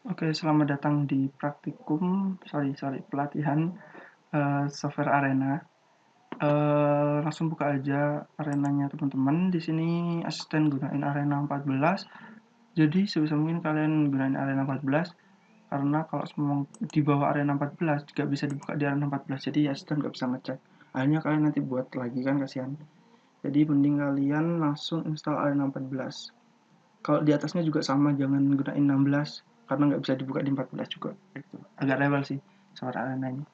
Oke, selamat datang di pelatihan software Arena. Langsung buka aja arenanya teman-teman. Di sini asisten gunain Arena 14. Jadi sebisa mungkin kalian gunain Arena 14 karena kalau semua di bawah Arena 14 juga bisa dibuka di Arena 14. Jadi asisten nggak bisa ngecek. Akhirnya kalian nanti buat lagi kan kasihan. Jadi mending kalian langsung install Arena 14. Kalau di atasnya juga sama, jangan gunain 16 karena nggak bisa dibuka di 14 juga. Gitu. Agak rewel sih soal arena ini.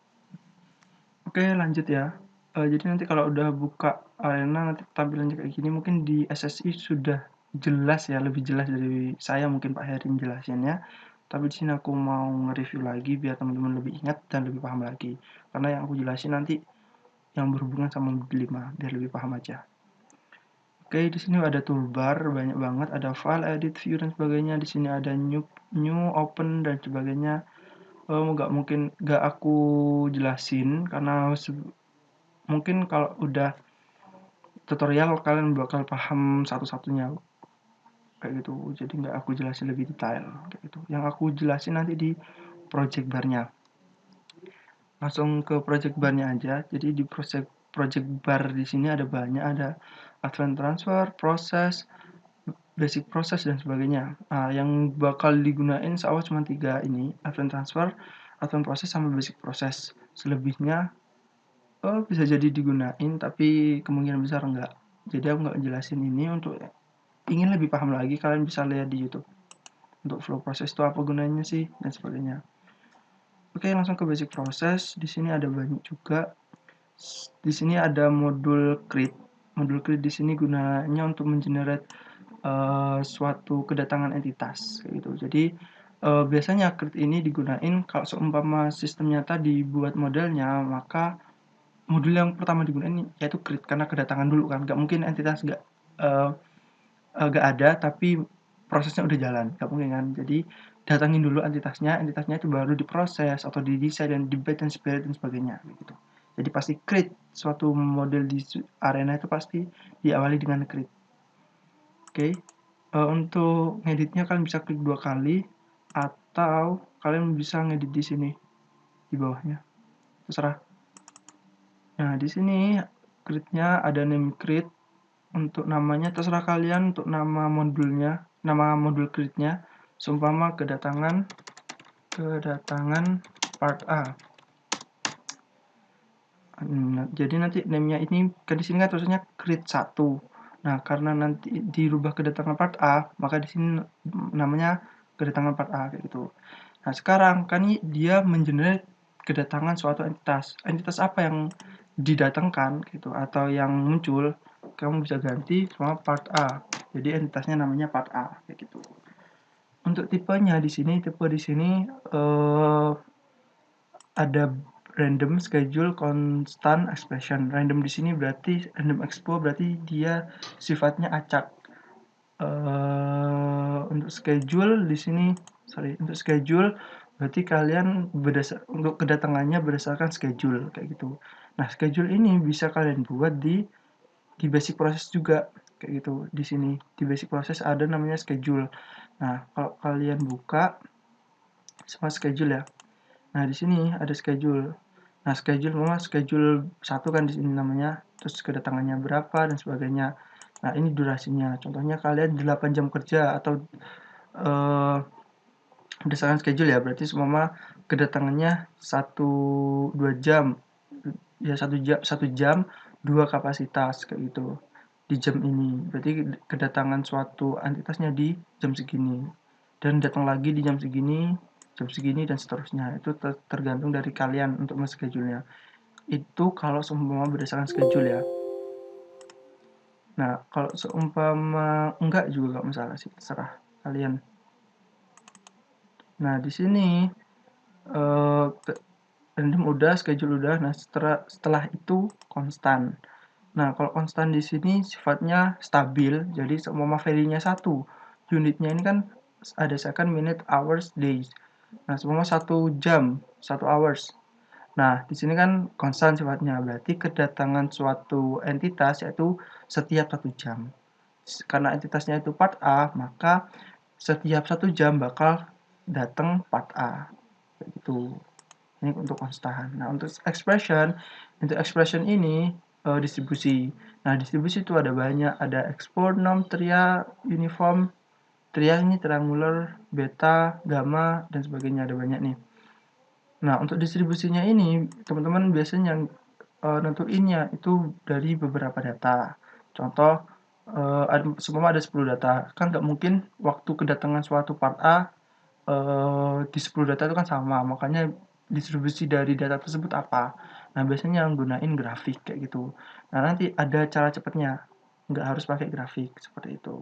Oke, lanjut ya. Jadi nanti kalau udah buka arena nanti tampilannya kayak gini. Mungkin di SSI sudah jelas ya, lebih jelas dari saya mungkin Pak Herin jelasinnya. Tapi di sini aku mau nge-review lagi biar teman-teman lebih ingat dan lebih paham lagi. Karena yang aku jelasin nanti yang berhubungan sama modul 5 biar lebih paham aja. Oke, di sini ada toolbar banyak banget, ada file, edit, view dan sebagainya. Di sini ada new, open dan sebagainya. Nggak aku jelasin karena mungkin kalau udah tutorial kalian bakal paham satu-satunya kayak gitu. Jadi nggak aku jelasin lebih detail kayak gitu. Yang aku jelasin nanti di project barnya. Langsung ke project barnya aja. Jadi di project bar di sini ada banyak, ada advanced transfer, proses, basic proses dan sebagainya. Nah, yang bakal digunain seawal cuma 3 ini, advanced transfer, advanced proses sama basic proses. Selebihnya bisa jadi digunain tapi kemungkinan besar enggak. Jadi aku nggak jelasin ini untuk ingin lebih paham lagi kalian bisa lihat di YouTube. Untuk flow proses itu apa gunanya sih dan sebagainya. Oke, langsung ke basic proses. Di sini ada banyak juga. Di sini ada modul create. Modul create di sini gunanya untuk mengenerate suatu kedatangan entitas kayak gitu. Jadi biasanya create ini digunain kalau seumpama sistem nyata dibuat modelnya, maka modul yang pertama digunain yaitu create karena kedatangan dulu kan. Nggak mungkin entitas nggak ada tapi prosesnya udah jalan, nggak mungkin kan. Jadi datangin dulu entitasnya itu baru diproses atau didesain dan di-batch dan spirit dan sebagainya gitu. Jadi pasti create suatu model di arena itu pasti diawali dengan create. Oke. Untuk ngeditnya kalian bisa klik 2 kali atau kalian bisa ngedit di sini di bawahnya. Terserah. Nah, di sini create-nya ada name create. Untuk namanya terserah kalian untuk nama modulnya, nama modul create-nya. Seumpama kedatangan part A. Jadi nanti name-nya ini kan di sini kan tulisannya create 1. Nah, karena nanti dirubah kedatangan part A, maka di sini namanya kedatangan part A kayak gitu. Nah, sekarang kan dia mengenerate kedatangan suatu entitas. Entitas apa yang didatangkan gitu atau yang muncul, kamu bisa ganti sama part A. Jadi entitasnya namanya part A kayak gitu. Untuk tipenya di sini, tipe di sini ada random, schedule, constant, expression. Random di sini berarti random expo berarti dia sifatnya acak. Untuk schedule di sini, untuk schedule berarti kalian untuk kedatangannya berdasarkan schedule kayak gitu. Nah, schedule ini bisa kalian buat di basic process juga kayak gitu. Di sini di basic process ada namanya schedule. Nah, kalau kalian buka sama schedule ya. Nah, di sini ada schedule. Nah, schedule 1 kan di sini namanya, terus kedatangannya berapa dan sebagainya. Nah, ini durasinya. Contohnya kalian 8 jam kerja atau eh, berdasarkan schedule ya, berarti semua kedatangannya 1-2 jam. Ya, 1 jam 2 kapasitas kayak gitu. Di jam ini. Berarti kedatangan suatu entitasnya di jam segini. Dan datang lagi di jam segini dan seterusnya. Itu tergantung dari kalian untuk men-schedule-nya. Itu kalau seumpama berdasarkan schedule ya. Nah, kalau seumpama enggak juga enggak masalah sih, terserah kalian. Nah, di sini eh, random udah, schedule udah. Nah, setelah itu konstan. Nah, kalau konstan di sini sifatnya stabil, jadi seumpama value-nya 1. Unitnya ini kan ada second, minute, hours, days. Nah, seumpama 1 jam, 1 hours. Nah, di sini kan konstan sifatnya, berarti kedatangan suatu entitas yaitu setiap 1 jam. Karena entitasnya itu part A, maka setiap 1 jam bakal datang part A kayak gitu. Ini untuk konstan. Nah, untuk expression ini distribusi. Nah, distribusi itu ada banyak, ada export, norm, tria, uniform, tria ini triangular, beta, gamma, dan sebagainya, ada banyak nih. Nah, untuk distribusinya ini, teman-teman biasanya nentuinnya itu dari beberapa data. Contoh, seumpama ada 10 data, kan nggak mungkin waktu kedatangan suatu part A di 10 data itu kan sama, makanya distribusi dari data tersebut apa. Nah, biasanya gunain grafik kayak gitu. Nah, nanti ada cara cepatnya, nggak harus pakai grafik seperti itu.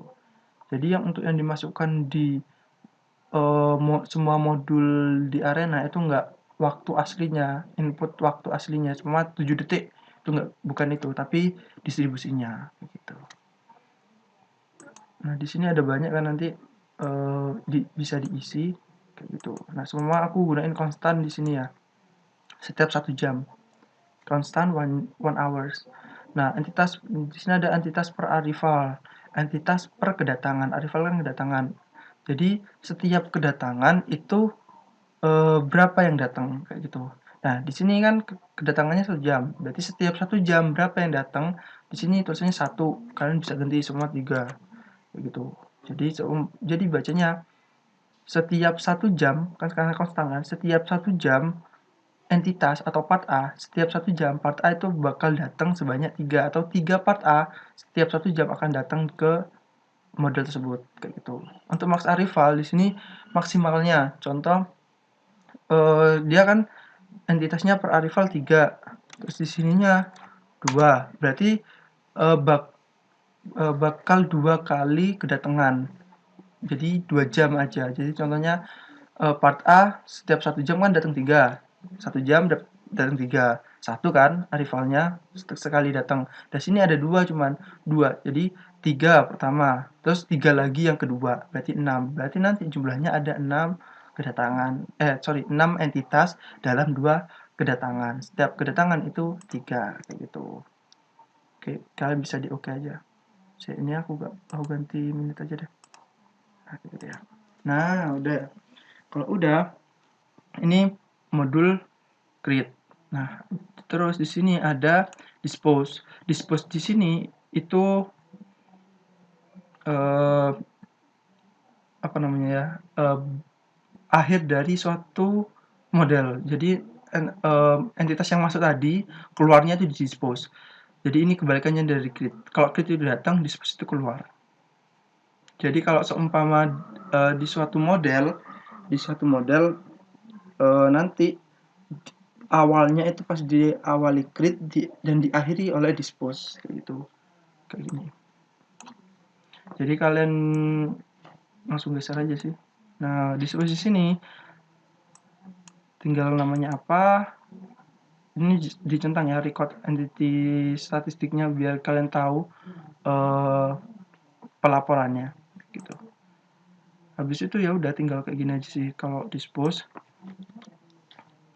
Jadi untuk yang dimasukkan di semua modul di Arena itu nggak waktu aslinya, input waktu aslinya, cuma 7 detik. Itu nggak, bukan itu, tapi distribusinya gitu. Nah, di sini ada banyak kan nanti bisa diisi kayak gitu. Nah, semua aku gunain konstan di sini ya. Setiap 1 jam. Konstan one hours. Nah, entitas di sini ada entitas per arrival, entitas per kedatangan. Arrival kan kedatangan. Jadi setiap kedatangan itu berapa yang datang kayak gitu. Nah, di sini kan kedatangannya 1 jam. Berarti setiap 1 jam berapa yang datang? Di sini tulisannya 1. Kalian bisa ganti semua 3 kayak gitu. Jadi bacanya setiap 1 jam, kan karena konstan kan, setiap 1 jam entitas atau part A, setiap 1 jam part A itu bakal datang sebanyak 3 atau 3 part A setiap 1 jam akan datang ke model tersebut kayak gitu. Untuk max arrival di sini maksimalnya, contoh dia kan entitasnya per arrival 3, terus di sininya 2, berarti bakal 2 kali kedatangan. Jadi 2 jam aja. Jadi contohnya part A setiap 1 jam kan datang 3. 1 jam datang 3. 1 kan arrivalnya sekali datang. Dan sini ada 2 cuman 2. Jadi 3 pertama, terus 3 lagi yang kedua. Berarti 6. Berarti nanti jumlahnya ada 6 kedatangan. 6 entitas dalam 2 kedatangan. Setiap kedatangan itu 3 kayak gitu. Oke, kalian bisa di oke aja. Ini aku ganti menit aja deh. Nah, gitu ya. Nah, udah. Kalau udah, ini modul create. Nah, terus di sini ada dispose. Dispose di sini itu apa namanya ya? Akhir dari suatu model. Jadi entitas yang masuk tadi keluarnya itu di dispose. Jadi ini kebalikannya dari create. Kalau create itu datang, dispose itu keluar. Jadi kalau seumpama di suatu model nanti awalnya itu pas diawali create dan diakhiri oleh dispose kayak gitu, kayak gini. Jadi kalian langsung geser aja sih. Nah, dispose di sini tinggal namanya apa. Ini dicentang ya, record entity statistiknya biar kalian tahu pelaporannya gitu. Habis itu ya udah tinggal kayak gini aja sih kalau dispose.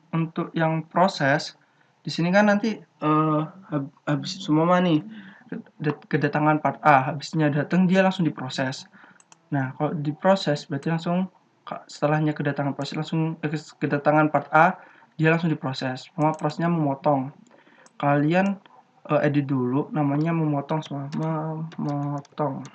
Untuk yang proses di sini kan nanti habis semua nih kedatangan part A, habisnya datang dia langsung diproses. Nah, kalau diproses berarti langsung setelahnya kedatangan proses langsung kedatangan part A dia langsung diproses. Semua prosesnya memotong. Kalian edit dulu namanya memotong semua, memotong.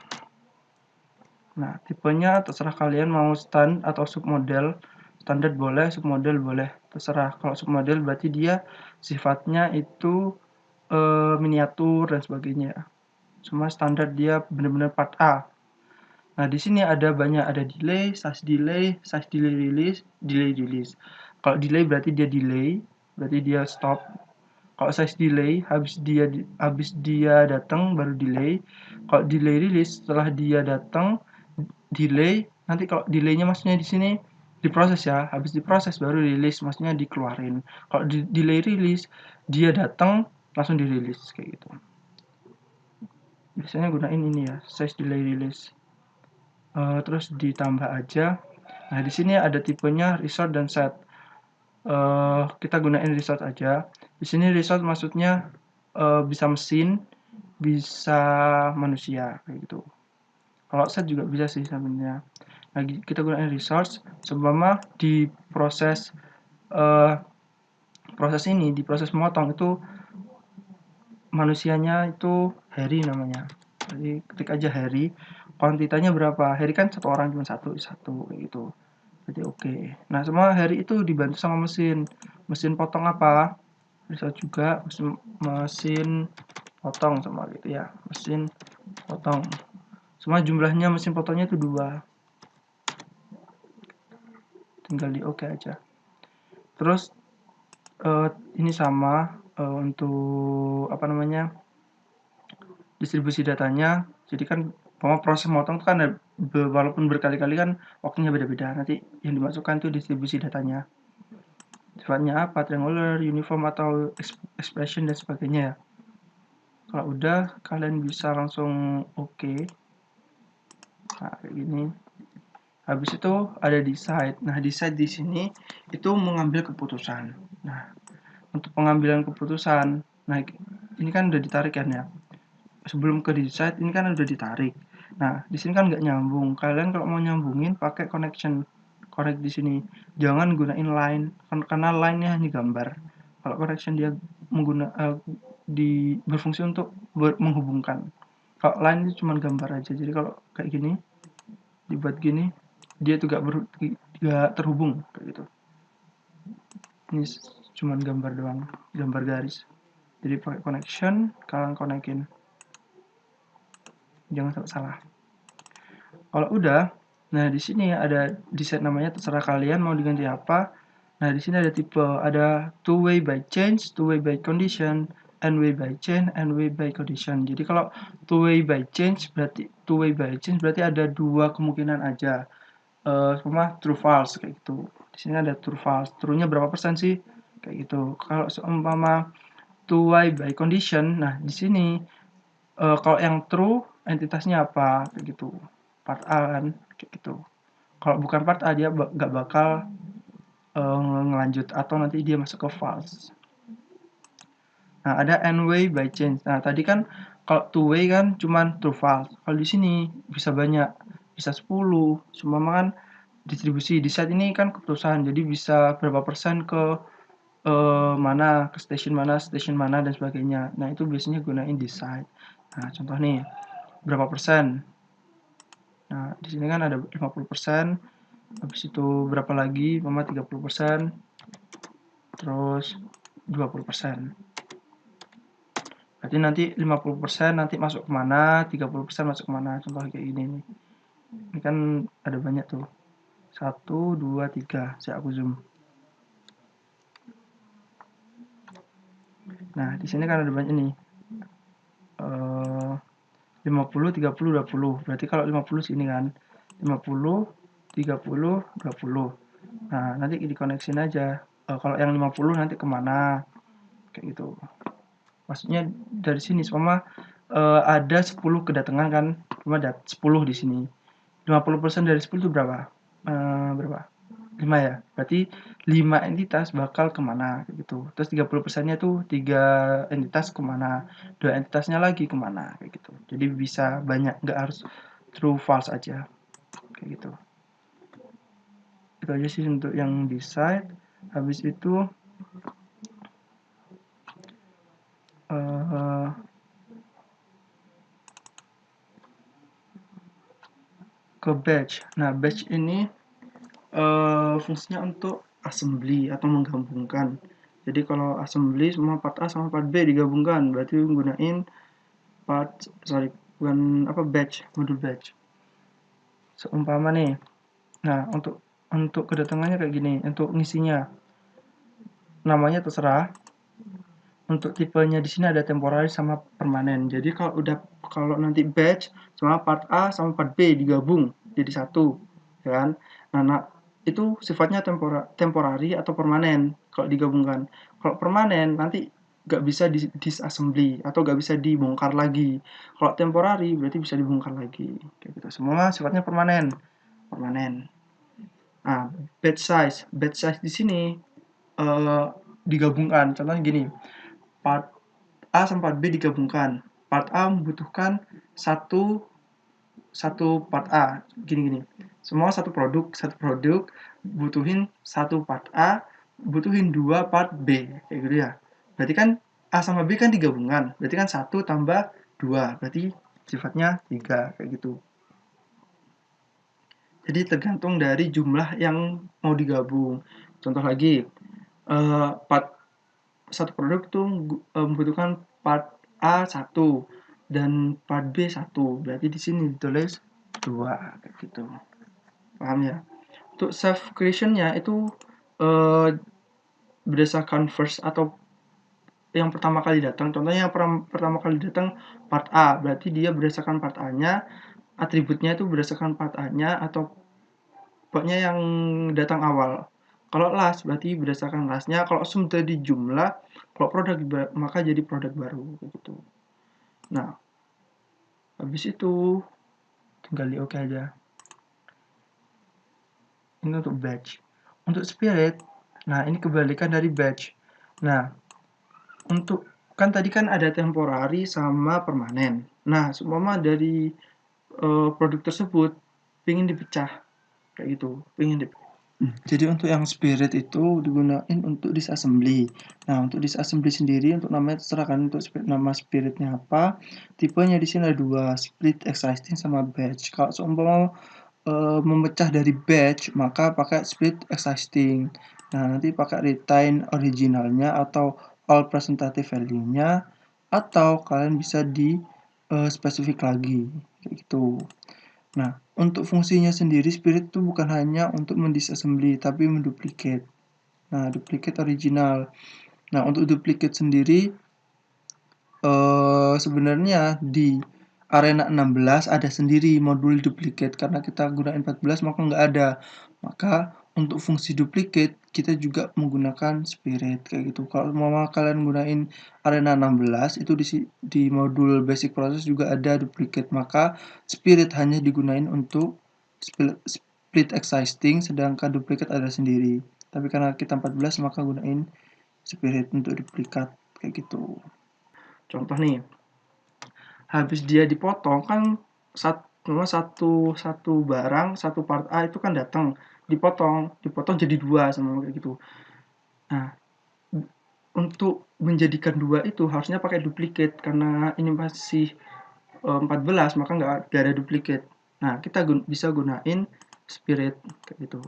Nah, tipenya terserah kalian mau stand atau submodel. Standar boleh, submodel boleh, terserah. Kalau submodel berarti dia sifatnya itu miniatur dan sebagainya. Semua standar dia benar-benar part A. Nah, di sini ada banyak, ada delay, size delay release, delay release. Kalau delay berarti dia stop. Kalau size delay habis dia datang baru delay. Kalau delay release setelah dia datang delay, nanti kalau delaynya maksudnya di sini diproses ya, habis diproses baru rilis, maksudnya dikeluarin. Kalau delay release dia datang langsung dirilis kayak gitu. Biasanya gunain ini ya, size delay release. Terus ditambah aja. Nah, di sini ada tipenya resort dan set. Kita gunain resort aja. Di sini resort maksudnya bisa mesin, bisa manusia kayak gitu. Kalau set juga bisa sih sebenarnya. Lagi kita gunain resource, seumpama di proses ini, di proses memotong itu manusianya itu Harry namanya. Jadi ketik aja Harry, kuantitanya berapa? Harry kan satu orang, cuma satu kayak gitu. Jadi oke. Nah, semua Harry itu dibantu sama mesin. Mesin potong apa? Bisa juga mesin potong sama gitu ya. Mesin potong. Semua jumlahnya mesin potongnya itu 2. Tinggal di oke aja. Terus ini sama untuk apa namanya? Distribusi datanya. Jadi kan proses motong itu kan walaupun berkali-kali kan waktunya beda-beda. Nanti yang dimasukkan itu distribusi datanya. Sifatnya apa? Triangular, uniform atau expression dan sebagainya ya. Kalau udah kalian bisa langsung oke. Nah, kayak gini. Habis itu ada decide. Nah, decide di sini itu mengambil keputusan. Nah, untuk pengambilan keputusan, nah ini kan udah ditarik kan ya. Sebelum ke decide ini kan udah ditarik. Nah, di sini kan nggak nyambung. Kalian kalau mau nyambungin pakai connection. Connect di sini. Jangan gunain line karena line-nya hanya gambar. Kalau connection dia berfungsi untuk menghubungkan. Kalau line itu cuma gambar aja. Jadi kalau kayak gini dibuat gini, dia tuh gak terhubung kayak gitu. Ini cuma gambar doang, gambar garis. Jadi pakai connection, kalian konekin. Jangan sampai salah. Kalau udah, nah di sini ada desain namanya, terserah kalian mau diganti apa. Nah di sini ada tipe, ada two way by change, two way by condition, and way by change, and way by condition. Jadi kalau two way by change berarti ada 2 kemungkinan aja. Semua true false kayak gitu. Di sini ada true false. True-nya berapa persen sih? Kayak gitu. Kalau seumpama two way by condition, nah di sini kalau yang true entitasnya apa kayak gitu. Part A kan kayak gitu. Kalau bukan part A dia nggak bakal ngelanjut atau nanti dia masuk ke false. Nah, ada n way by change. Nah, tadi kan kalau two way kan cuman true false. Kalau di sini bisa banyak, bisa 10. Semua kan distribusi. Di saat ini kan keputusan, jadi bisa berapa persen ke mana, ke stasiun mana dan sebagainya. Nah, itu biasanya gunain decide. Nah, contoh nih, berapa persen? Nah, di sini kan ada 50%, habis itu berapa lagi? Mama 30%, terus 20%. Berarti nanti 50% nanti masuk kemana, 30% masuk kemana, contoh kayak gini nih. Ini kan ada banyak tuh. 1, 2, 3, saya aku zoom. Nah, di sini kan ada banyak nih. 50, 30, 20. Berarti kalau 50 sini kan. 50, 30, 20. Nah, nanti dikoneksin aja. Kalau yang 50 nanti kemana? Kayak gitu. Maksudnya dari sini sama ada 10 kedatangan kan. Cuma ada 10 di sini. 50% dari 10 itu berapa? Berapa? 5 ya. Berarti 5 entitas bakal kemana gitu. Terus 30%-nya tuh 3 entitas kemana, 2 entitasnya lagi kemana kayak gitu. Jadi bisa banyak, nggak harus true false aja kayak gitu. Itu aja sih untuk yang decide. Habis itu ke batch. Nah, batch ini fungsinya untuk assembly atau menggabungkan. Jadi kalau assembly semua part A sama part B digabungkan, berarti menggunakan batch, modul batch. Seumpama nih. Nah, untuk kedatangannya kayak gini, untuk ngisinya namanya terserah. Untuk tipenya di sini ada temporary sama permanen. Jadi kalau nanti batch sama part A sama part B digabung jadi satu, ya kan? Nah, itu sifatnya temporary atau permanen kalau digabungkan. Kalau permanen nanti nggak bisa disassembly atau nggak bisa dibongkar lagi. Kalau temporary berarti bisa dibongkar lagi. Kayak gitu. Semua sifatnya permanen. Nah, batch size di sini digabungkan. Contohnya gini, part A sama part B digabungkan. Part A membutuhkan satu part A, gini. semua satu produk butuhin satu part A, butuhin 2 part B, kayak gitu ya. Berarti kan A sama B kan digabungan, berarti kan 1 tambah 2, berarti sifatnya 3, kayak gitu. Jadi tergantung dari jumlah yang mau digabung. Contoh lagi, part satu produk tuh membutuhkan part A 1 dan part B 1. Berarti di sini ditulis 2, kayak gitu. Paham ya? Untuk self creation-nya itu eh, berdasarkan first atau yang pertama kali datang. Contohnya yang pertama kali datang part A, berarti dia berdasarkan part A-nya, atributnya itu berdasarkan part A-nya atau pokoknya yang datang awal. Kalau last berarti berdasarkan last-nya, kalau sudah di jumlah, kalau produk maka jadi produk baru gitu. Nah, habis itu tinggal di oke aja. Ini untuk batch. Untuk spirit, nah ini kebalikan dari batch. Nah, untuk kan tadi kan ada temporary sama permanen. Nah, seumpama dari produk tersebut pengen dipecah kayak gitu, pengen dipecah. Jadi untuk yang spirit itu digunain untuk disassembly. Nah, untuk disassembly sendiri untuk namanya terserah kan untuk nama spiritnya apa. Tipenya di sini ada dua, split existing sama batch. Kalau seumpama memecah dari batch maka pakai split existing. Nah, nanti pakai retain originalnya atau all representative value-nya atau kalian bisa di spesifik lagi kayak gitu. Nah, untuk fungsinya sendiri spirit itu bukan hanya untuk mendisassembly tapi menduplicate. Nah, duplicate original. Nah, untuk duplicate sendiri sebenarnya di Arena 16 ada sendiri modul duplicate karena kita gunain 14 maka nggak ada. Maka untuk fungsi duplicate kita juga menggunakan spirit kayak gitu. Kalau mau kalian gunain Arena 16 itu di modul basic process juga ada duplicate. Maka spirit hanya digunain untuk split existing sedangkan duplicate ada sendiri. Tapi karena kita 14 maka gunain spirit untuk duplikat kayak gitu. Contoh nih, habis dia dipotong kan satu barang satu part A itu kan datang dipotong jadi dua sama kayak gitu. Nah, untuk menjadikan dua itu harusnya pakai duplicate karena ini masih 14 maka nggak ada duplicate. Nah, kita bisa gunain spirit kayak gitu.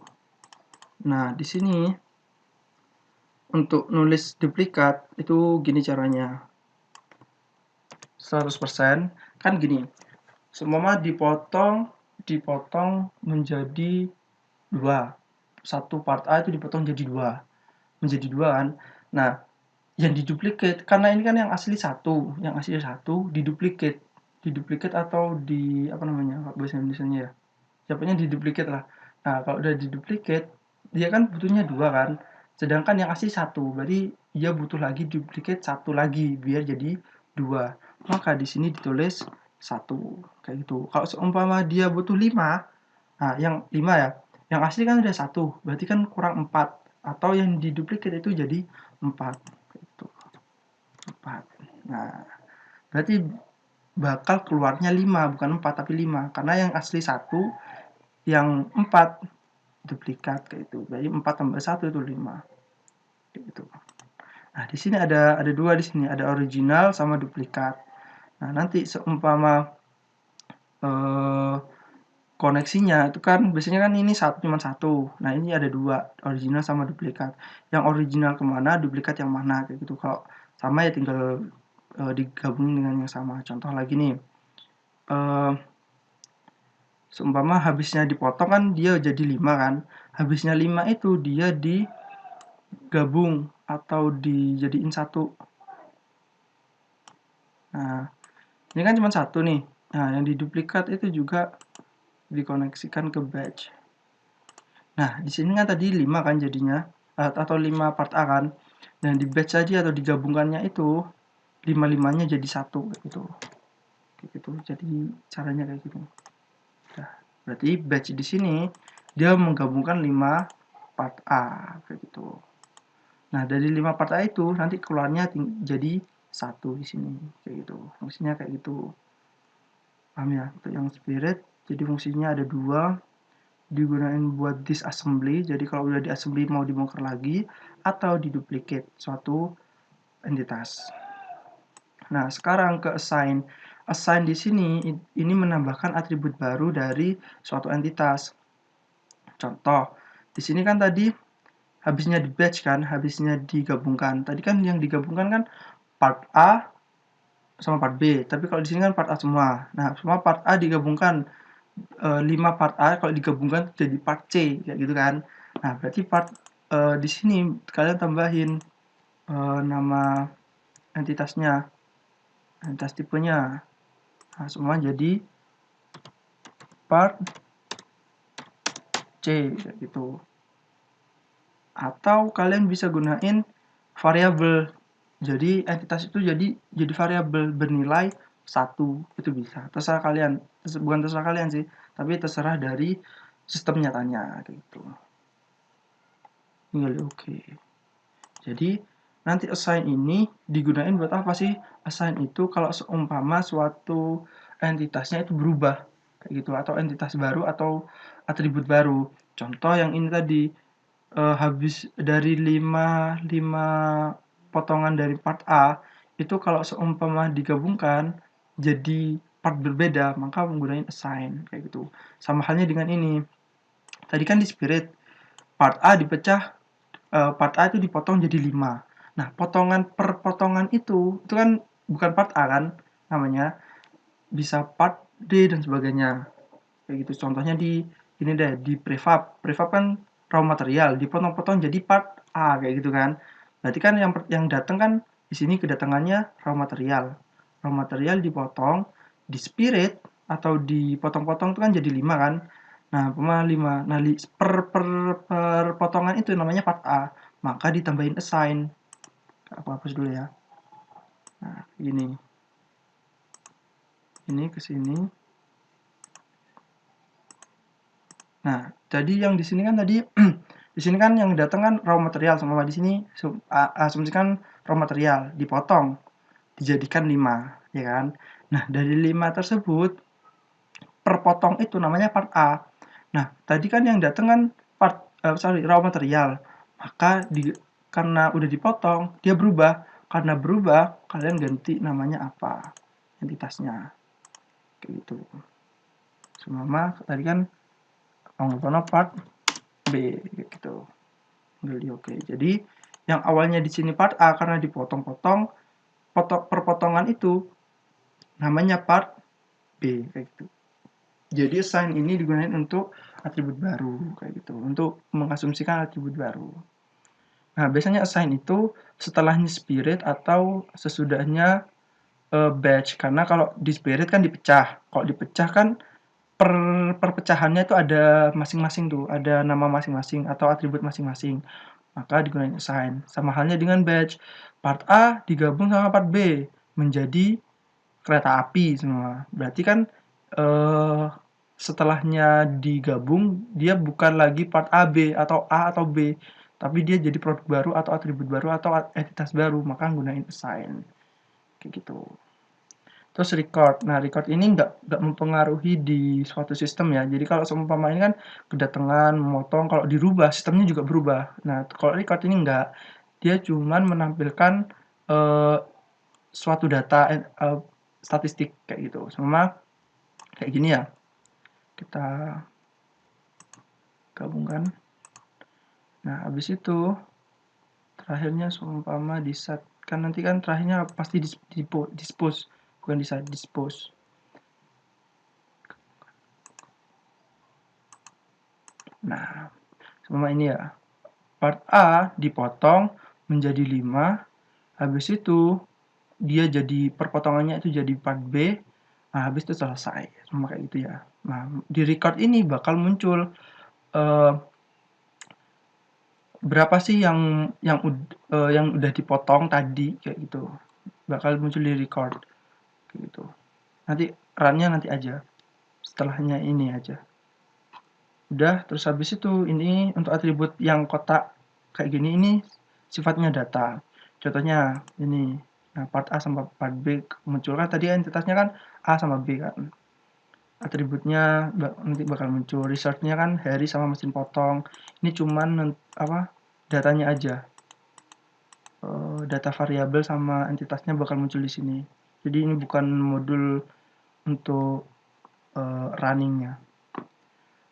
Nah, di sini untuk nulis duplikat itu gini caranya. 100% kan gini. Semua dipotong menjadi dua. Satu part A itu dipotong jadi dua. Menjadi dua kan. Nah, yang diduplikat karena ini kan yang asli satu diduplikat. Diduplikat atau di apa namanya bahasa Indonesianya ya. Siapanya diduplikat lah. Nah, kalau udah diduplikat dia kan butuhnya dua kan. Sedangkan yang asli satu, berarti dia butuh lagi duplikat satu lagi biar jadi dua. Maka di sini ditulis satu kayak gitu. Kalau seumpama dia butuh 5, nah yang 5 ya, yang asli kan udah satu, berarti kan kurang 4 atau yang diduplikat itu jadi 4 gitu. 4. Nah, berarti bakal keluarnya 5 bukan 4 tapi 5 karena yang asli satu, yang 4 duplikat kayak itu. Berarti 4 tambah 1 itu 5 kayak gitu. Nah, di sini ada dua di sini, ada original sama duplikat. Nah, nanti seumpama eh, koneksinya itu kan biasanya kan ini cuma satu. Nah, ini ada dua, original sama duplikat. Yang original kemana, duplikat yang mana kayak gitu. Kalau sama ya tinggal digabungin dengan yang sama. Contoh lagi nih, eh, seumpama habisnya dipotong kan dia jadi 5 kan. Habisnya 5 itu dia digabung atau dijadiin satu. Nah, ini kan cuma satu nih. Nah, yang diduplikat itu juga dikoneksikan ke batch. Nah, di sini kan tadi 5 kan jadinya, atau 5 part A kan. Dan di batch tadi atau digabungkannya itu 5-5-nya jadi satu kayak gitu. Kayak gitu. Jadi caranya kayak gitu. Nah, berarti batch di sini dia menggabungkan 5 part A kayak gitu. Nah, dari 5 part A itu nanti keluarnya jadi satu di sini kayak gitu. Fungsinya kayak gitu. Paham ya? Untuk yang spirit jadi fungsinya ada dua, digunain buat disassembly, jadi kalau udah diassembly mau dibongkar lagi, atau diduplicate suatu entitas. Nah, sekarang ke assign. Assign di sini ini menambahkan atribut baru dari suatu entitas. Contoh, di sini kan tadi habisnya di batch kan, habisnya digabungkan. Tadi kan yang digabungkan kan part A sama part B, tapi kalau di sini kan part A semua. Nah, semua part A digabungkan, 5 part A kalau digabungkan jadi part C, kayak gitu kan. Nah, berarti di sini kalian tambahin nama entitasnya, entitas tipenya. Nah, semua jadi part C, kayak gitu. Atau kalian bisa gunain variabel. Jadi entitas itu jadi variabel bernilai 1, itu bisa. Terserah kalian, bukan terserah kalian sih, tapi terserah dari sistem nyatanya kayak gitu. Tinggal di oke. Jadi nanti assign ini digunain buat apa sih? Assign itu kalau seumpama suatu entitasnya itu berubah kayak gitu, atau entitas baru atau atribut baru. Contoh yang ini tadi, habis dari 5 potongan dari part A, itu kalau seumpama digabungkan jadi part berbeda, maka menggunakan assign kayak gitu. Sama halnya dengan ini. Tadi kan di spirit part A dipecah, part A itu dipotong jadi 5. Nah, potongan per potongan itu kan bukan part A kan namanya, bisa part D dan sebagainya. Kayak gitu. Contohnya di ini deh, di prefab. Prefab kan raw material, dipotong-potong jadi part A kayak gitu kan. Berarti kan yang datang kan di sini kedatangannya raw material. Raw material dipotong, di spirit atau dipotong-potong itu kan jadi 5 kan. Nah, 5. Nah, per potongan itu namanya part A. Maka ditambahin assign. Aku hapus dulu ya. Nah, gini. Ini ke sini. Nah, jadi yang di sini kan tadi di sini kan yang datang kan raw material, sama di sini asumsikan raw material dipotong dijadikan 5, ya kan. Nah, dari 5 tersebut per potong itu namanya part A. Nah, tadi kan yang datang kan raw material. Maka karena udah dipotong, dia berubah. Karena berubah, kalian ganti namanya apa? Entitasnya. Kayak gitu. Semua tadi kan part B gitu. Beli oke. Jadi yang awalnya di sini part A karena dipotong-potong, perpotongan itu namanya part B kayak gitu. Jadi assign ini digunakan untuk atribut baru kayak gitu, untuk mengasumsikan atribut baru. Nah, biasanya assign itu setelahnya spirit atau sesudahnya batch, karena kalau di spirit kan dipecah. Kalau dipecah kan perpecahannya itu ada masing-masing tuh, ada nama masing-masing atau atribut masing-masing. Maka digunakan assign. Sama halnya dengan batch. Part A digabung sama part B menjadi kereta api semua. Berarti kan setelahnya digabung dia bukan lagi part A atau B, tapi dia jadi produk baru atau atribut baru atau entitas baru, maka gunain assign. Kayak gitu. Terus record. Nah, record ini nggak mempengaruhi di suatu sistem ya. Jadi kalau seumpama ini kan kedatangan, memotong, kalau dirubah, sistemnya juga berubah. Nah, kalau record ini nggak. Dia cuman menampilkan suatu data statistik kayak gitu. Sama kayak gini ya. Kita gabungkan. Nah, habis itu terakhirnya seumpama di set. Kan nanti kan terakhirnya pasti dispose, bukan di set, dispose. Nah, sama ini ya. Part A dipotong menjadi 5, habis itu dia jadi perpotongannya itu jadi part B, nah habis itu selesai. Sama kayak gitu ya. Nah, di record ini bakal muncul berapa sih yang udah dipotong tadi kayak gitu. Bakal muncul di record kayak gitu. Nanti run-nya nanti aja. Setelahnya ini aja. Udah, terus habis itu ini untuk atribut yang kotak kayak gini ini sifatnya data. Contohnya ini. Nah, part A sama part B muncul kan tadi entitasnya kan A sama B kan. atributnya nanti bakal muncul. Resultnya kan Harry sama mesin potong. Ini cuman datanya aja. Data variabel sama entitasnya bakal muncul di sini. Jadi ini bukan modul untuk runningnya.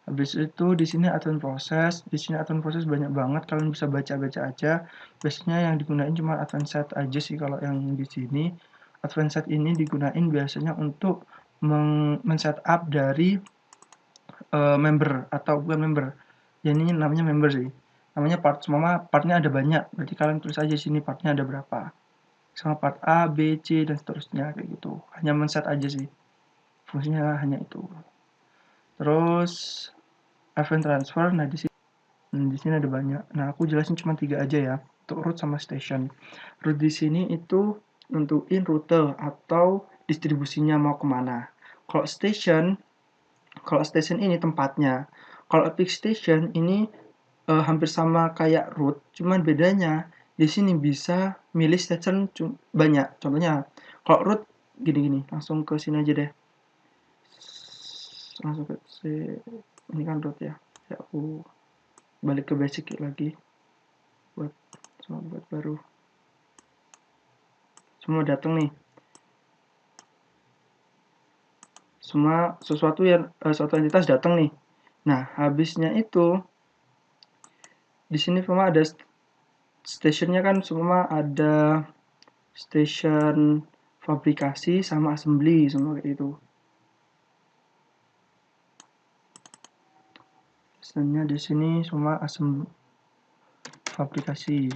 Habis itu di sini advance process. Di sini advance process banyak banget. Kalian bisa baca-baca aja. Biasanya yang digunain cuma advance set aja sih kalau yang di sini. Advance set ini digunain biasanya untuk men-setup dari member atau bukan member. Ya ini namanya member sih. Namanya part. Semua partnya ada banyak. Berarti kalian tulis aja sini partnya ada berapa. Sama part A, B, C dan seterusnya kayak gitu. Hanya men-set aja sih. Fungsinya hanya itu. Terus event transfer. Nah di sini ada banyak. Nah aku jelasin cuma 3 aja ya. Untuk root sama station. Root di sini itu nentuin rute atau distribusinya mau kemana. Kalau station ini tempatnya. Kalau epic station ini hampir sama kayak root, cuman bedanya di sini bisa milih station banyak. Contohnya, kalau root gini-gini, langsung ke sini aja deh. Langsung ke ini kan root ya. Ya aku balik ke basic lagi buat baru. Semua datang nih. Semua suatu entitas datang nih. Nah, habisnya itu di sini semua ada stationnya kan, semua ada station fabrikasi sama assembly semua kayak itu. Stationnya di sini semua fabrikasi.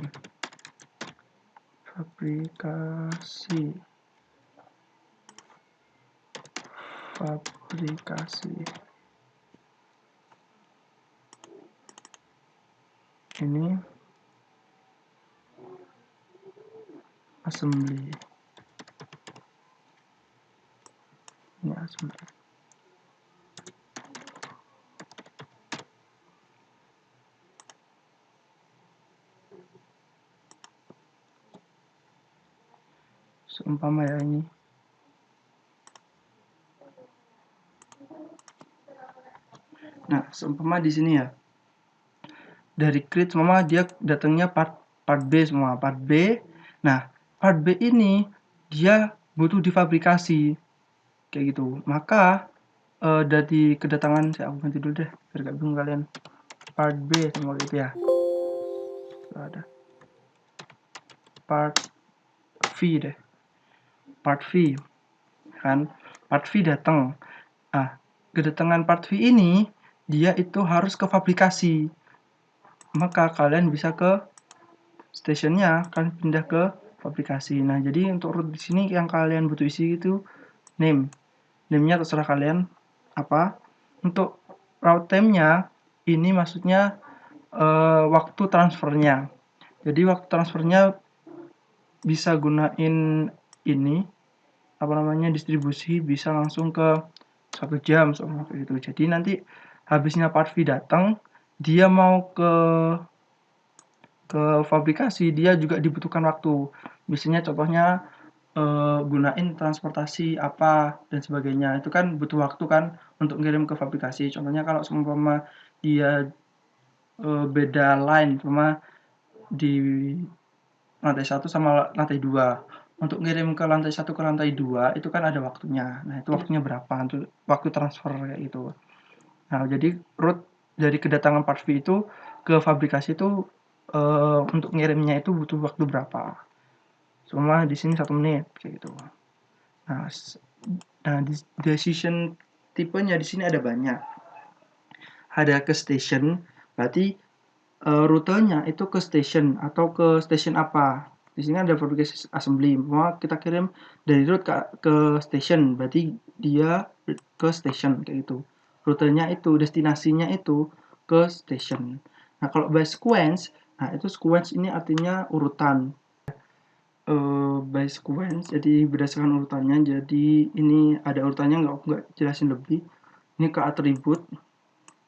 Ini assembly. Ini assembly. Seumpama ya ini. Nah, seumpama di sini ya. Dari create semua dia datangnya part B semua, part B. Nah, part B ini dia butuh difabrikasi kayak gitu. Maka dari kedatangan aku ganti dulu deh biar gak bingung kalian. Part B semua gitu ya. Ada part V deh. Part V kan. Part V datang. Nah, kedatangan part V ini dia itu harus ke fabrikasi. Maka kalian bisa ke stationnya, kalian pindah ke fabrikasi. Nah, jadi untuk root di sini yang kalian butuh isi itu name-nya terserah kalian apa. Untuk route time-nya ini maksudnya waktu transfernya. Jadi waktu transfernya bisa gunain ini apa namanya distribusi bisa langsung ke 1 jam sama kayak gitu. Jadi nanti habisnya part V datang, dia mau ke fabrikasi dia juga dibutuhkan waktu. Biasanya contohnya gunain transportasi apa dan sebagainya. Itu kan butuh waktu kan untuk ngirim ke fabrikasi. Contohnya kalau seumpama dia beda line cuma di lantai 1 sama lantai 2. Untuk ngirim ke lantai 1 ke lantai 2 itu kan ada waktunya. Nah, itu waktunya berapa untuk waktu transfer kayak gitu. Nah, jadi route dari kedatangan part V itu ke fabrikasi itu untuk ngirimnya itu butuh waktu berapa. Semua di sini 1 menit kayak gitu. Nah, decision tipenya di sini ada banyak. Ada ke station, berarti rutenya itu ke station atau ke station apa. Di sini ada fabrikasi assembly. Mau kita kirim dari route ke station, berarti dia ke station kayak gitu. Rutenya itu, destinasinya itu ke station. Nah, kalau by sequence, nah itu sequence ini artinya urutan. By sequence, jadi berdasarkan urutannya. Jadi ini ada urutannya, nggak jelasin lebih. Ini ke atribut,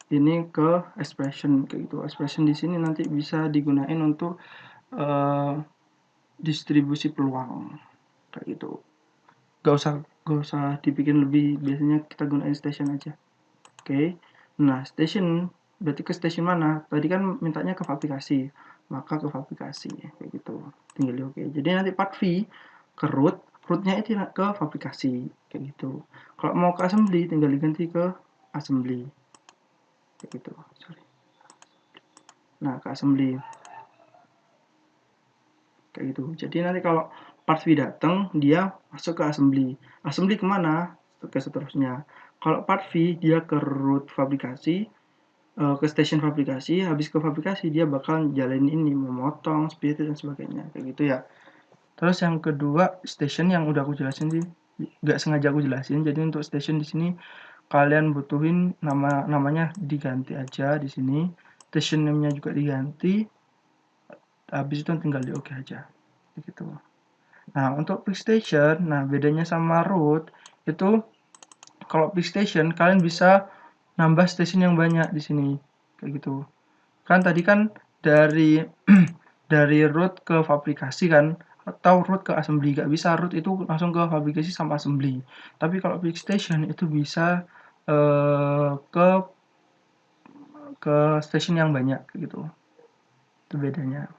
ini ke expression kayak gitu. Expression di sini nanti bisa digunain untuk distribusi peluang kayak gitu. Gak usah gak usah dibikin lebih, biasanya kita gunain station aja. Oke, nah station berarti ke station mana? Tadi kan mintanya ke aplikasi, maka ke aplikasi kayak gitu. Tinggal di oke. Jadi nanti part V ke rootnya itu ke aplikasi kayak gitu. Kalau mau ke assembly tinggal diganti ke assembly kayak gitu. Sorry. Nah ke assembly kayak gitu. Jadi nanti kalau part V datang dia masuk ke assembly. Assembly kemana? Ke seterusnya. Kalau part V dia ke root aplikasi, ke station fabrikasi, habis ke fabrikasi dia bakal jalanin ini, memotong, split dan sebagainya kayak gitu ya. Terus yang kedua station yang udah aku jelasin sih, nggak sengaja aku jelasin. Jadi untuk station di sini kalian butuhin namanya diganti aja di sini, station name-nya juga diganti, habis itu tinggal di oke aja gitu. Nah untuk pick station, nah bedanya sama root itu kalau pick station kalian bisa nambah station yang banyak di sini kayak gitu. Kan tadi kan dari dari root ke fabrikasi kan, atau root ke assembly, gak bisa root itu langsung ke fabrikasi sama assembly. Tapi kalau pick station itu bisa ke station yang banyak gitu. Itu bedanya.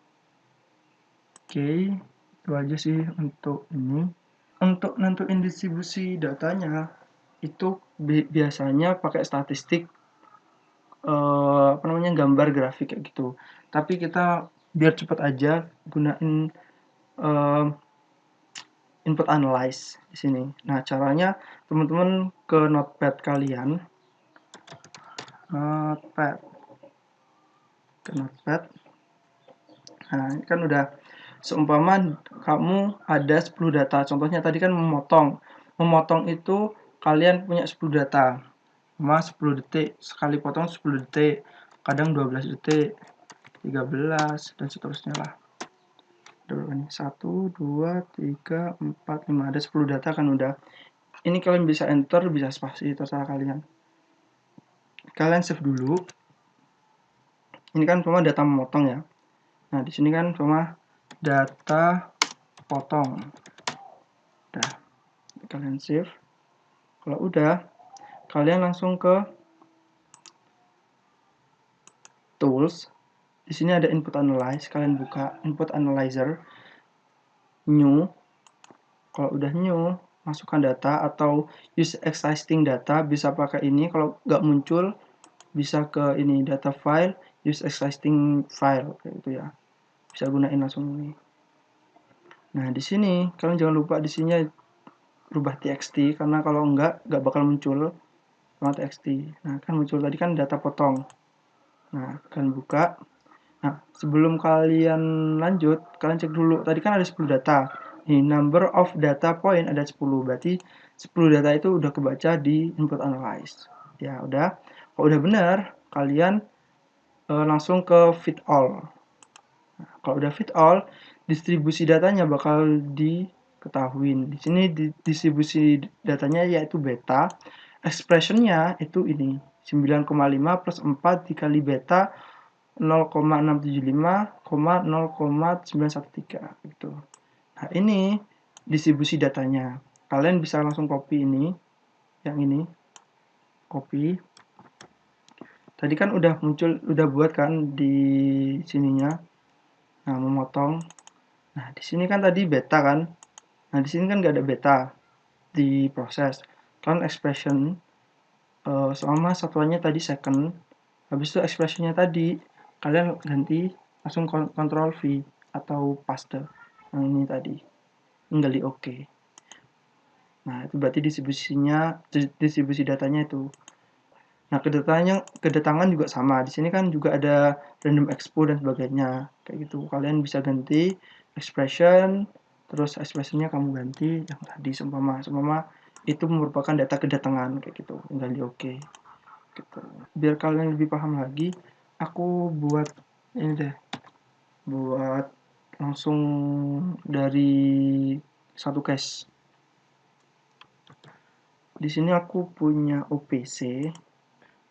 Oke, itu aja sih untuk ini. Untuk nentuin distribusi datanya itu biasanya pakai statistik, apa namanya, gambar grafik kayak gitu. Tapi kita biar cepat aja gunain input analyze di sini. Nah, caranya teman-teman ke notepad kalian, notepad, ke notepad. Nah, ini kan udah seumpama kamu ada 10 data. Contohnya tadi kan memotong. Memotong itu kalian punya 10 data. Cuma 10 detik, sekali potong 10 detik, kadang 12 detik, 13 dan seterusnya lah. Ada berapa nih? 1, 2, 3, 4, 5. Ada 10 data kan udah. Ini kalian bisa enter, bisa spasi, terserah kalian. Kalian save dulu. Ini kan cuma data memotong ya. Nah, di sini kan cuma data potong. Udah, kalian save. Kalau udah, kalian langsung ke tools. Di sini ada input analyze, kalian buka input analyzer, new. Kalau udah new, masukkan data atau use existing data, bisa pakai ini. Kalau nggak muncul, bisa ke ini data file, use existing file kayak gitu ya. Bisa gunain langsung ini. Nah, di sini kalian jangan lupa di sini rubah txt karena kalau enggak bakal muncul sama txt. Nah, kan muncul tadi kan data potong. Nah, kalian buka. Nah, sebelum kalian lanjut, kalian cek dulu. Tadi kan ada 10 data. Nih, number of data point ada 10. Berarti 10 data itu udah kebaca di input analyze. Ya, udah. Kalau udah benar, kalian langsung ke fit all. Nah, kalau udah fit all, distribusi datanya bakal diketahuin. Di sini distribusi datanya yaitu beta. Expressionnya itu ini 9,5 plus 4 dikali beta 0,675, 0,913 gitu. Nah, ini distribusi datanya. Kalian bisa langsung copy ini, yang ini. Copy. Tadi kan udah muncul, udah buat kan di sininya. Nah, memotong. Nah, di sini kan tadi beta kan. Nah, di sini kan nggak ada beta di proses. Kan expression sama satuannya tadi second. Habis itu expressionnya tadi kalian ganti langsung Ctrl V atau paste yang ini tadi. Tinggal di OK. Nah, itu berarti distribusi datanya itu. Nah, kedatangan juga sama. Di sini kan juga ada random expo dan sebagainya. Kayak gitu. Kalian bisa ganti expression, terus expressionnya kamu ganti yang tadi seumpama itu merupakan data kedatangan kayak gitu. Tinggal di OK. Gitu. Biar kalian lebih paham lagi, aku buat ini deh. Buat langsung dari satu case. Di sini aku punya OPC.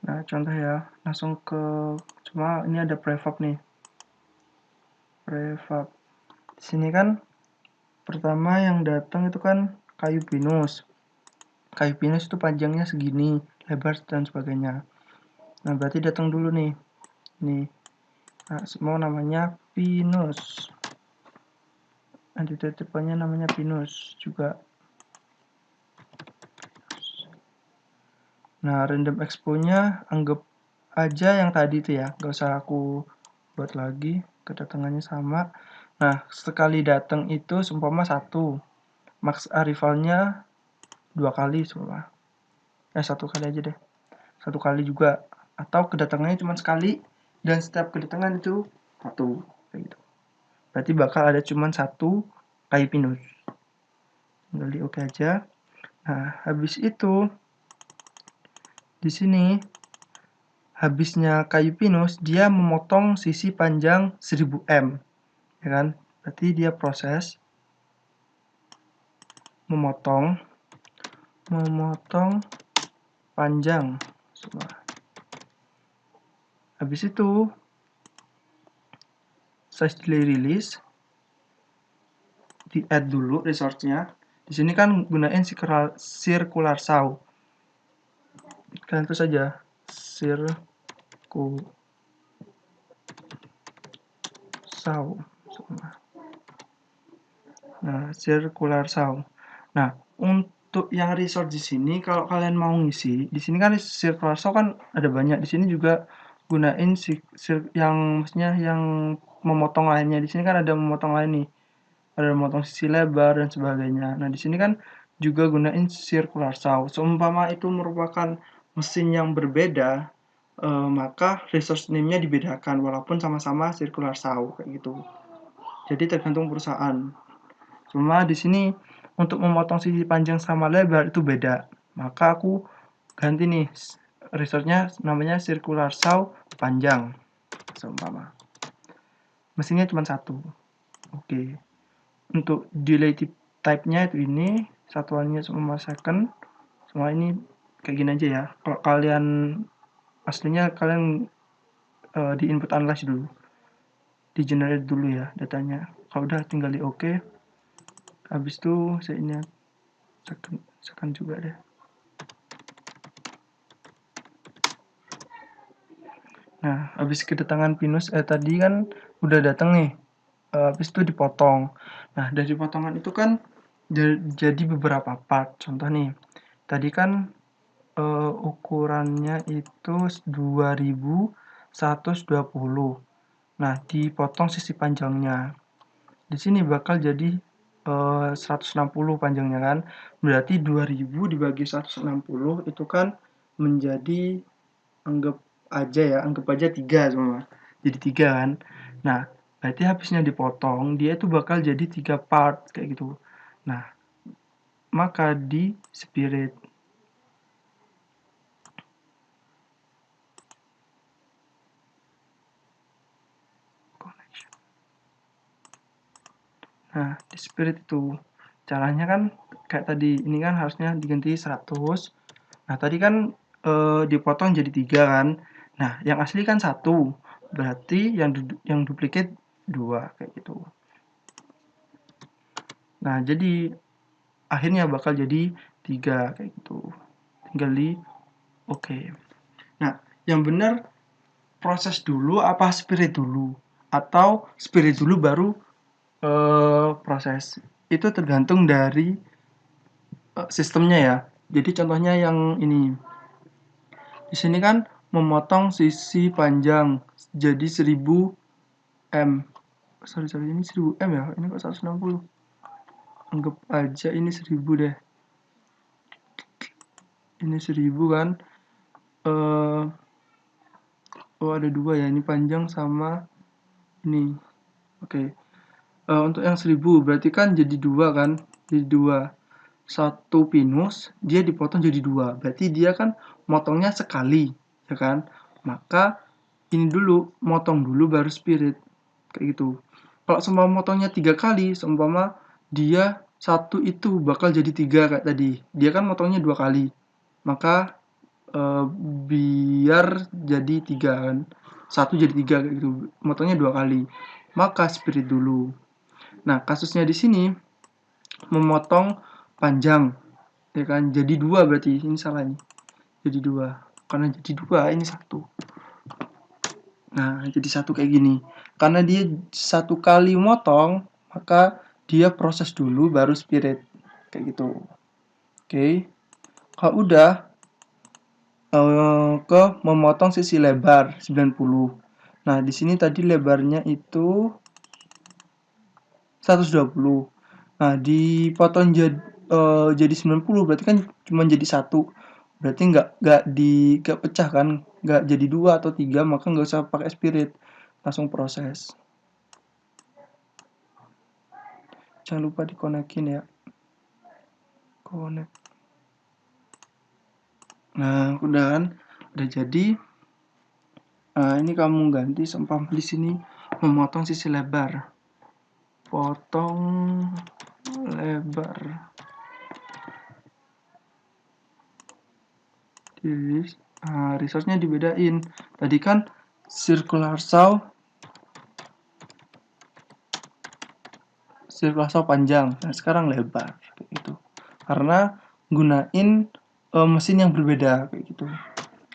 Nah, contoh ya, langsung ke, cuma ini ada prefab nih. Prefab. Di sini kan pertama yang datang itu kan kayu pinus. kayu pinus itu panjangnya segini, lebar dan sebagainya. Nah, berarti datang dulu nih. Nih. Nah, semua namanya pinus. Nanti tipe-tipenya namanya pinus juga. Nah, random expo-nya anggap aja yang tadi itu ya, nggak usah aku buat lagi, kedatangannya sama. Nah, sekali datang itu seumpama 1, max arrivalnya 2 kali semua. 1 kali aja deh, 1 kali juga, atau kedatangannya cuma sekali dan setiap kedatangan itu 1, kayak gitu. Berarti bakal ada cuma 1 kayu pinus. Tinggal di oke aja. Nah, habis itu di sini habisnya kayu pinus dia memotong sisi panjang 1000 m, ya kan? Berarti dia proses memotong panjang semua. Habis itu size delay release di add dulu resource-nya. Di sini kan gunain circular saw. Kalian tulis saja saw. Nah, circular saw. Nah, untuk yang resource di sini kalau kalian mau ngisi, di sini kan circular saw kan ada banyak. Di sini juga gunain yang maksudnya yang memotong lainnya. Di sini kan ada memotong lain nih. Ada memotong sisi lebar dan sebagainya. Nah, di sini kan juga gunain circular saw. Seumpama itu merupakan mesin yang berbeda, maka resource name-nya dibedakan walaupun sama-sama circular saw kayak gitu. Jadi tergantung perusahaan. Cuma di sini untuk memotong sisi panjang sama lebar itu beda. Maka aku ganti nih resource-nya namanya circular saw panjang. Seumpama. Mesinnya cuma 1. Oke. Untuk delay type-nya itu ini, satuannya semua second. Semua ini kayak gini aja ya. Kalau kalian aslinya kalian di input analyze dulu. Di generate dulu ya datanya. Kalau udah tinggal di oke. Habis itu saya ini second juga deh. Nah, habis kedatangan pinus tadi kan udah datang nih. Habis itu dipotong. Nah, dari potongan itu kan jadi beberapa part. Contoh nih, tadi kan ukurannya itu 2120. Nah, dipotong sisi panjangnya. Di sini bakal jadi 160 panjangnya kan. Berarti 2000 dibagi 160 itu kan menjadi anggap aja 3 semua. Jadi 3 kan. Nah, berarti habisnya dipotong, dia itu bakal jadi 3 part kayak gitu. Nah, maka di spirit Nah, di spirit itu caranya kan kayak tadi, ini kan harusnya diganti 100. Nah, tadi kan dipotong jadi 3 kan. Nah, yang asli kan 1. Berarti yang duplicate 2 kayak gitu. Nah, jadi akhirnya bakal jadi 3 kayak gitu. Tinggal di oke. Nah, yang benar proses dulu apa spirit dulu? Atau spirit dulu baru proses? Itu tergantung dari sistemnya ya. Jadi contohnya yang ini. Di sini kan memotong sisi panjang jadi 1000 m. Sorry, ini 1000 m ya. Ini kok 160. Anggap aja ini 1000 deh. Ini 1000 kan. Oh, ada 2 ya. Ini panjang sama ini. Oke. Untuk yang 1000 berarti kan jadi 2 kan. Jadi 2. 1 pinus dia dipotong jadi 2. Berarti dia kan motongnya sekali, ya kan? Maka ini dulu, motong dulu baru spirit. Kayak gitu. Kalau semua motongnya 3 kali, seumpama dia 1 itu bakal jadi 3 kayak tadi. Dia kan motongnya 2 kali. Maka biar jadi 3 kan. 1 jadi 3 kayak gitu. Motongnya 2 kali. Maka spirit dulu. Nah, kasusnya di sini memotong panjang. ya kan, jadi 2 berarti ini salah nih, jadi 2 karena jadi 2 ini 1. Nah jadi 1 kayak gini, karena dia 1 kali motong maka dia proses dulu baru spirit kayak gitu. Oke, kalau udah ke memotong sisi lebar 90. Nah di sini tadi lebarnya itu 120. Nah dipotong jadi 90 berarti kan cuma jadi 1. Berarti nggak pecah kan, nggak jadi 2 atau 3, maka nggak usah pakai spirit, langsung proses. Jangan lupa dikonekin ya, connect. Nah udah kan, udah jadi. Nah ini kamu ganti seumpama di sini memotong sisi lebar, potong lebar. Resource-nya dibedain. Tadi kan circular saw panjang, nah sekarang lebar kayak gitu. Karena gunain mesin yang berbeda kayak gitu.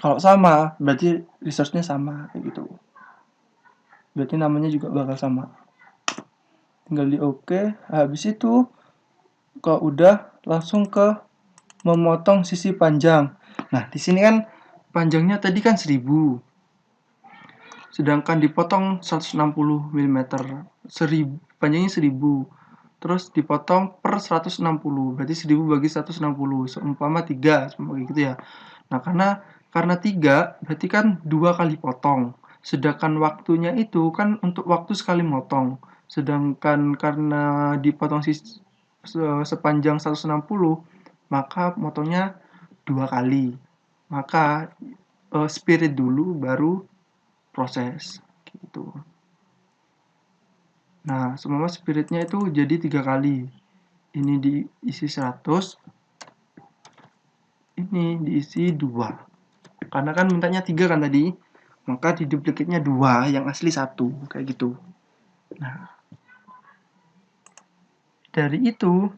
Kalau sama berarti resource-nya sama kayak gitu. Berarti namanya juga bakal sama. Tinggal di oke. Habis itu kalau udah langsung ke memotong sisi panjang. Nah, di sini kan panjangnya tadi kan 1000. Sedangkan dipotong 160 mm. Panjangnya 1000. Terus dipotong per 160. Berarti 1000 bagi 160. Seumpama 3, seumpama gitu ya. Nah, karena 3 berarti kan 2 kali potong. Sedangkan waktunya itu kan untuk waktu sekali motong. Sedangkan karena dipotong sepanjang 160, maka motongnya 2 kali. Maka spirit dulu baru proses gitu. Nah, semua spiritnya itu jadi 3 kali. Ini diisi 100, ini diisi 2. Karena kan mintanya 3 kan tadi, maka di duplikatnya 2, yang asli 1 kayak gitu. Nah, dari itu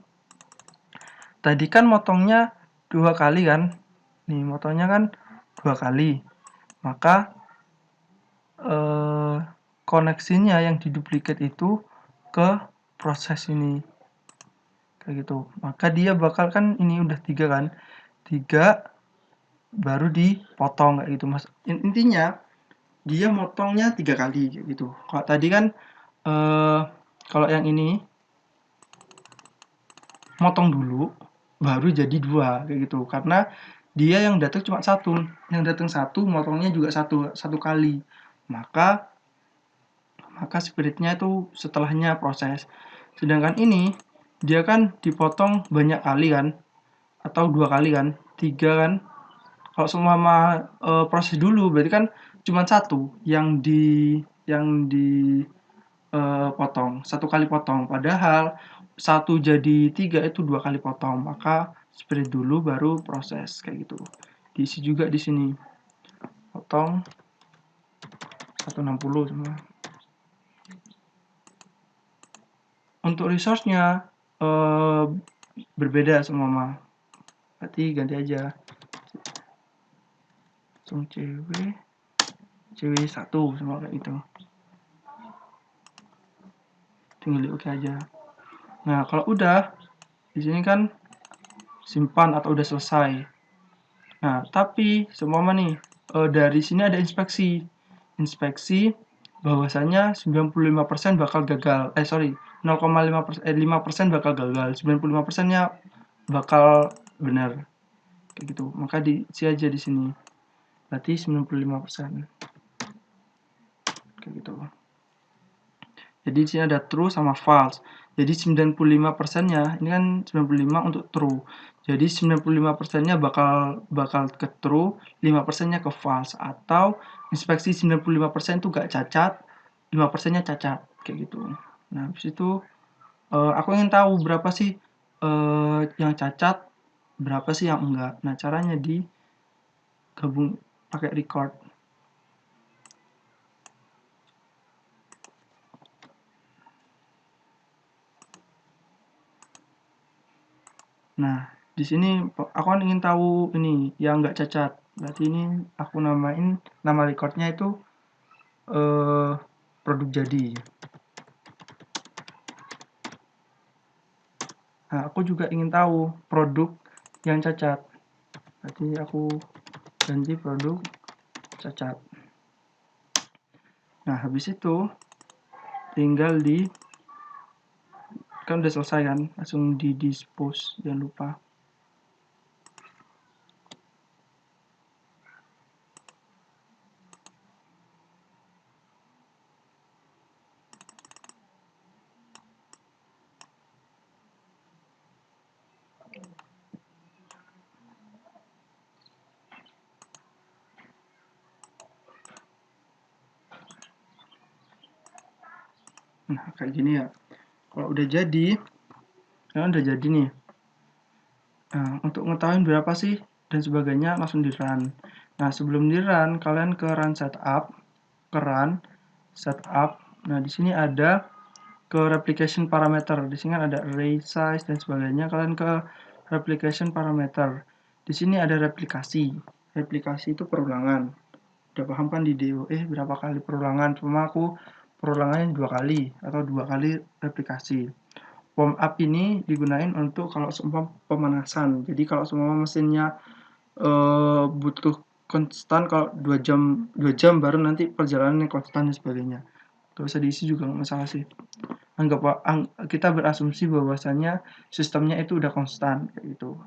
tadi kan motongnya 2 kali kan. Nih, motongnya kan 2 kali. Maka koneksinya yang diduplikat itu ke proses ini kayak gitu. Maka dia bakal kan ini udah 3 kan, 3 baru dipotong kayak gitu mas. Intinya dia motongnya 3 kali kayak gitu. Kalau tadi kan kalau yang ini motong dulu baru jadi 2 kayak gitu, karena dia yang datang cuma 1, yang datang 1 motongnya juga satu kali, maka spiritnya itu setelahnya proses. Sedangkan ini dia kan dipotong banyak kali kan, atau 2 kali kan, 3 kan. Kalau semua proses dulu berarti kan cuma 1 yang di potong, 1 kali potong. Padahal 1 jadi 3 itu 2 kali potong. Maka spirit dulu baru proses kayak gitu. Diisi juga di sini. Potong 160 semua. Untuk resource-nya berbeda semua. Berarti ganti aja. Langsung CW1 semua kayak gitu. Tinggal di oke aja. Nah, kalau udah di sini kan simpan atau udah selesai. Nah, tapi semua nih dari sini ada inspeksi. Inspeksi bahwasanya 95% bakal gagal. 0,5% 5% bakal gagal. 95%-nya bakal benar. Kayak gitu. Maka diisi aja di sini. Berarti 95%. Kayak gitu. Jadi di sini ada true sama false. Jadi 95%-nya ini kan 95 untuk true. Jadi 95%-nya bakal ke true, 5%-nya ke false, atau inspeksi 95% itu gak cacat, 5%-nya cacat kayak gitu. Nah, habis itu aku ingin tahu berapa sih yang cacat, berapa sih yang enggak. Nah, caranya digabung pakai record. Nah, Di sini aku kan ingin tahu ini yang nggak cacat. Berarti ini aku namain nama recordnya itu eh, produk jadi. Nah, aku juga ingin tahu produk yang cacat. Berarti aku ganti produk cacat. Nah, habis itu tinggal kan udah selesai kan, langsung di dispose, jangan lupa. Nah, kayak gini ya. Kalau udah jadi, kan udah jadi nih. Nah, untuk ngetahuin berapa sih dan sebagainya langsung di run. Nah, sebelum di run, kalian ke run setup, ke run setup. Nah, di sini ada ke replication parameter. Di sini kan ada array size dan sebagainya. Kalian ke replication parameter. Di sini ada replikasi. Replikasi itu perulangan. Udah paham kan di DOE berapa kali perulangan? Cuma aku perulangannya 2 kali atau 2 kali replikasi. Warm up ini digunain untuk kalau seumpama pemanasan. Jadi kalau semua mesinnya butuh konstan, kalau 2 jam baru nanti perjalanan yang konstan dan sebagainya. Gak usah diisi juga nggak masalah sih. Kita berasumsi bahwasannya sistemnya itu udah konstan kayak gitu.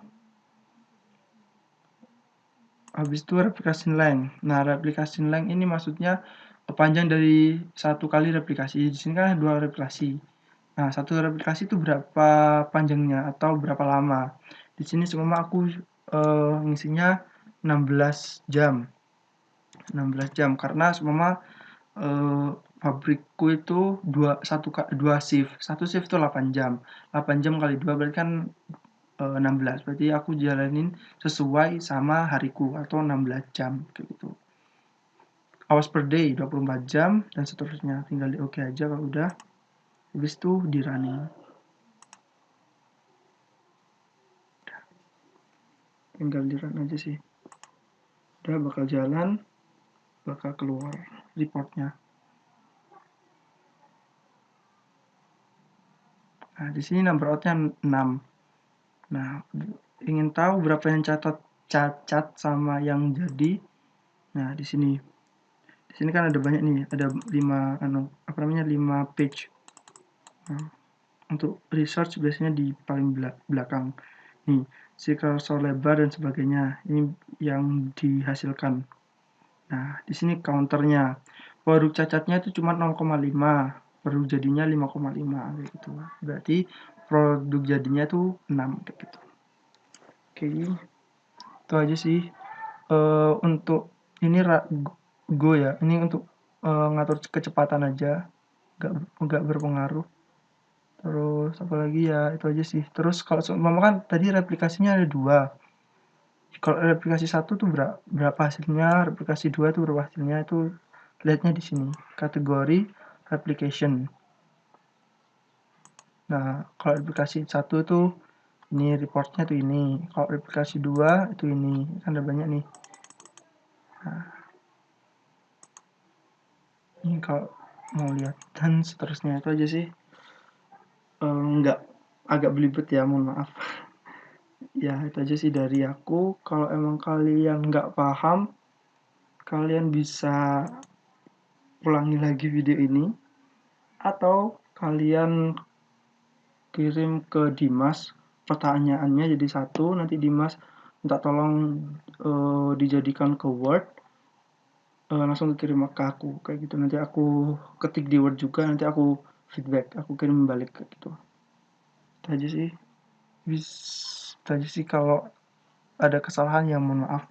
Habis itu replikasi length. Nah, replikasi length ini maksudnya panjang dari satu kali replikasi. Di sini kan ada 2 replikasi. Nah, satu replikasi itu berapa panjangnya atau berapa lama. Di sini semua aku ngisinya 16 jam. 16 jam karena semua pabrikku itu dua shift. Satu shift itu 8 jam. 8 jam kali 2 berarti kan 16. Berarti aku jalanin sesuai sama hariku atau 16 jam kayak gitu. Hours per day 24 jam dan seterusnya. Tinggal di oke aja kalau udah. Habis itu di running. Tinggal di run aja sih. Udah bakal jalan, bakal keluar reportnya. Nah, di sini number out-nya 6. Nah, ingin tahu berapa yang cacat sama yang jadi. Nah, di sini. Di sini kan ada banyak nih, ada 5 page. Nah, untuk research biasanya di paling belakang. Nih, si cursor lebar dan sebagainya. Ini yang dihasilkan. Nah, di sini counternya. Produk cacatnya itu cuma 0,5. Produk jadinya 5,5 kayak gitu. Berarti produk jadinya itu 6 kayak gitu. Oke, itu aja sih. Untuk ini go ya. Ini untuk ngatur kecepatan aja. Nggak berpengaruh. Terus apa lagi ya, itu aja sih. Terus kalau seumpama kan tadi replikasinya ada 2. Kalau replikasi 1 tuh berapa hasilnya, replikasi 2 tuh berapa hasilnya, itu lihatnya di sini. Kategori replication. Nah, kalau replikasi 1 tuh ini reportnya tuh ini. Kalau replikasi 2 itu ini. Kan ada banyak nih. Nah, ini kalau mau lihat dan seterusnya itu aja sih. Nggak agak belibet ya, mohon maaf. Ya, itu aja sih dari aku. Kalau emang kalian nggak paham, kalian bisa ulangi lagi video ini, atau kalian kirim ke Dimas pertanyaannya jadi satu, nanti Dimas minta tolong dijadikan ke Word, langsung kirim ke aku kayak gitu. Nanti aku ketik di Word juga, nanti aku feedback, aku kirim balik kayak gitu. Itu aja sih. Itu aja sih, kalau ada kesalahan ya mohon maaf.